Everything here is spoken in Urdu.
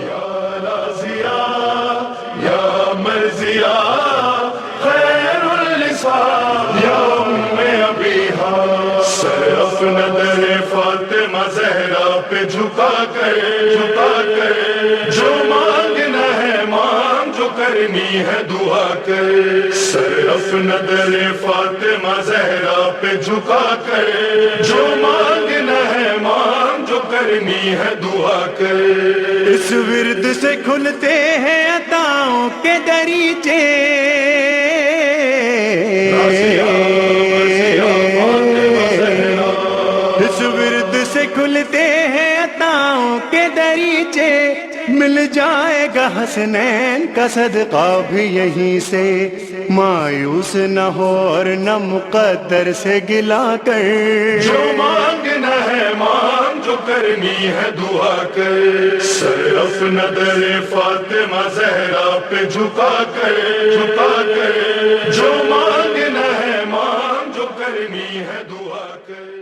یا نازیہ یا مرضیہ خیر النساء یا ام ابیہا، سر اپنا در فاطمہ زہرا پہ جھکا کر جو مانگنا ہے مانگ، جو کرنی ہے دعا کر، سر اپنا در فاطمہ زہرا پہ جھکا کر جو مانگنا ہے مانگ، جو کرنی ہے دعا کر۔ اس ورد سے کھلتے ہیں عطاؤں کے دریچے، اس ورد سے کھلتے ہیں عطاؤں کے دریچے، مل جائے گا حسنین کا صدقہ بھی یہیں سے، مایوس نہ ہو اور نہ مقدر سے گلا کر، جو مانگنا ہے مانگ، جو کرنی ہے دعا کر، سر اپنا در فاطمہ زہرا پہ جھکا کر جو مانگنا ہے مانگ، جو کرنی ہے دعا کر۔